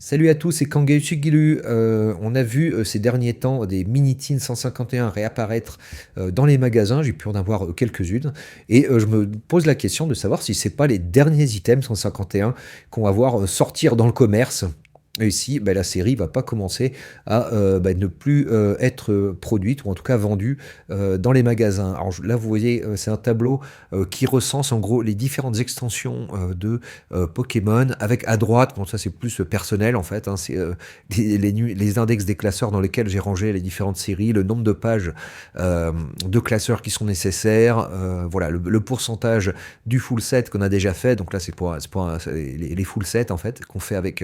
Salut à tous, c'est Kangei Shigiru. On a vu ces derniers temps des Mini-Teen 151 réapparaître dans les magasins. J'ai pu en avoir quelques-unes. Et je me pose la question de savoir si c'est pas les derniers items 151 qu'on va voir sortir dans le commerce. Et si la série va pas commencer à ne plus être produite ou en tout cas vendue dans les magasins. Alors là, vous voyez, c'est un tableau qui recense en gros les différentes extensions de Pokémon, avec à droite, bon ça c'est plus personnel en fait, hein, c'est les index des classeurs dans lesquels j'ai rangé les différentes séries, le nombre de pages de classeurs qui sont nécessaires, voilà le pourcentage du full set qu'on a déjà fait, donc là c'est les full sets en fait qu'on fait avec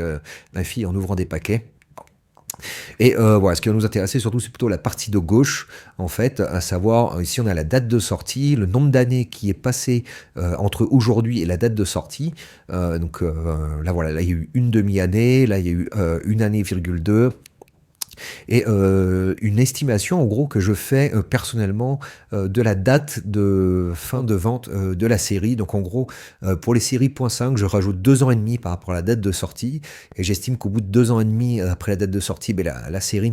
ma fille en ouvrant des paquets. Et voilà, ce qui va nous intéresser surtout, c'est plutôt la partie de gauche, en fait, à savoir, ici on a la date de sortie, le nombre d'années qui est passé entre aujourd'hui et la date de sortie. Là, voilà, là il y a eu une demi-année, là il y a eu une année, virgule 2. Et une estimation en gros que je fais personnellement de la date de fin de vente de la série. Donc en gros, pour les séries .5, je rajoute 2 ans et demi par rapport à la date de sortie. Et j'estime qu'au bout de 2 ans et demi après la date de sortie, la série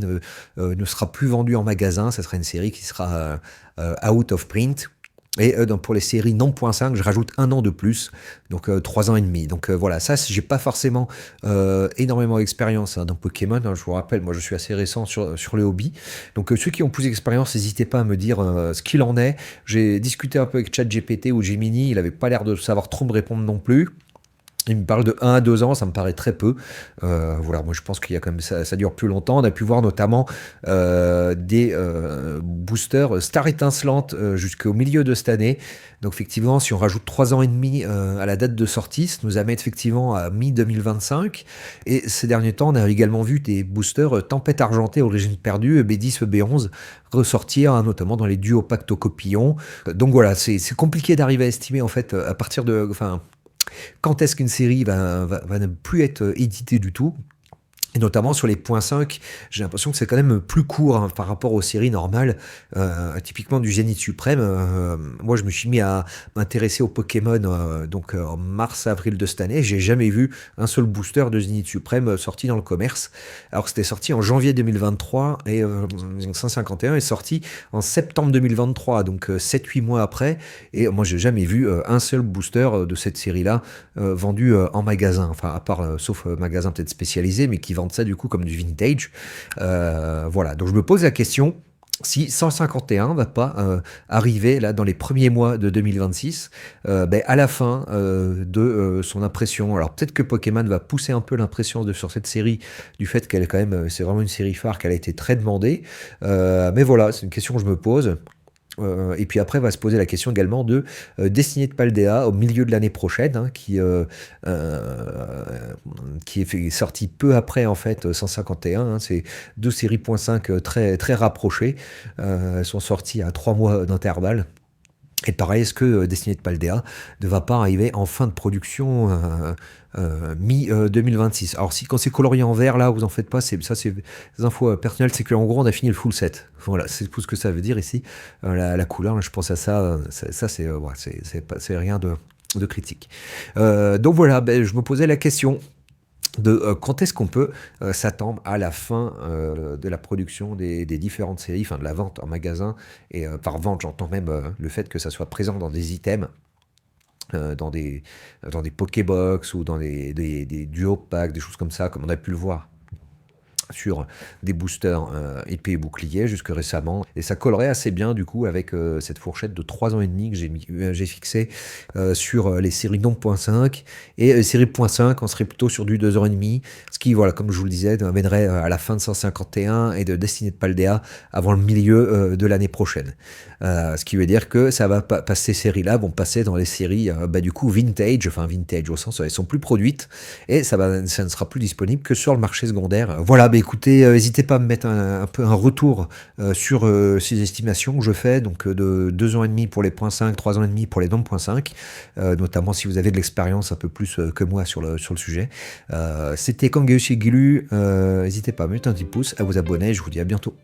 ne sera plus vendue en magasin. Ça sera une série qui sera out of print. Et pour les séries non .5, je rajoute 1 an de plus, donc 3 ans et demi. Donc voilà, ça, j'ai pas forcément énormément d'expérience dans Pokémon. Hein, je vous rappelle, moi je suis assez récent sur le hobby. Donc ceux qui ont plus d'expérience, n'hésitez pas à me dire ce qu'il en est. J'ai discuté un peu avec ChatGPT ou Gemini, il avait pas l'air de savoir trop me répondre non plus. Il me parle de 1 à 2 ans, ça me paraît très peu. Voilà, moi je pense qu'il y a quand même ça dure plus longtemps. On a pu voir notamment des boosters Star étincelante jusqu'au milieu de cette année. Donc effectivement, si on rajoute 3 ans et demi à la date de sortie, ça nous amène effectivement à mi-2025. Et ces derniers temps, on a également vu des boosters Tempête argentée, Origine perdue, B10, B11 ressortir, hein, notamment dans les duos Pacto-Copillon. Donc voilà, c'est compliqué d'arriver à estimer en fait à partir de... Enfin, quand est-ce qu'une série va ne plus être éditée du tout. Et notamment sur les .5, j'ai l'impression que c'est quand même plus court hein, par rapport aux séries normales. Typiquement du Zénith Suprême, moi je me suis mis à m'intéresser aux Pokémon en mars-avril de cette année. J'ai jamais vu un seul booster de Zénith Suprême sorti dans le commerce. Alors c'était sorti en janvier 2023 et 151 est sorti en septembre 2023, donc 7-8 mois après. Et moi j'ai jamais vu un seul booster de cette série-là vendu en magasin. Enfin à part, sauf magasin peut-être spécialisé, mais qui vendent ça du coup comme du vintage. Voilà, donc je me pose la question si 151 va pas arriver là dans les premiers mois de 2026, à la fin de son impression. Alors peut-être que Pokémon va pousser un peu l'impression sur cette série du fait qu'elle est quand même, c'est vraiment une série phare, qu'elle a été très demandée. Mais voilà, c'est une question que je me pose. Et puis après va se poser la question également de Destinée de Paldea au milieu de l'année prochaine, hein, qui est sorti peu après en fait 151. Hein, c'est deux séries .5 très très rapprochées. Elles sont sorties à 3 mois d'intervalle. Et pareil, est-ce que Destinée de Paldea ne va pas arriver en fin de production mi-2026? Alors si quand c'est colorié en vert, là, vous en faites pas, c'est des infos personnelles, c'est qu'en gros on a fini le full set. Voilà, c'est tout ce que ça veut dire ici. La couleur, là, je pense à ça, c'est rien de critique. Donc voilà, je me posais la question de quand est-ce qu'on peut s'attendre à la fin de la production des différentes séries, enfin de la vente en magasin, et par vente j'entends même le fait que ça soit présent dans des items, dans des Pokébox ou dans des duo packs, des choses comme ça, comme on a pu le voir sur des boosters épée et bouclier jusque récemment, et ça collerait assez bien du coup avec cette fourchette de 3 ans et demi que j'ai fixé sur les séries non .5, et les séries .5 on serait plutôt sur du 2 ans et demi, ce qui voilà, comme je vous le disais, amènerait à la fin de 151 et de Destinée de Paldea avant le milieu de l'année prochaine, ce qui veut dire que ça va ces séries là vont passer dans les séries du coup vintage au sens où elles sont plus produites, et ça ne sera plus disponible que sur le marché secondaire. Voilà, écoutez, n'hésitez pas à me mettre un peu un retour sur ces estimations que je fais, donc de 2 ans et demi pour les .5, 3 ans et demi pour les non .5, notamment si vous avez de l'expérience un peu plus que moi sur le sujet. C'était Kangei Shigiru, n'hésitez pas à me mettre un petit pouce, à vous abonner, je vous dis à bientôt.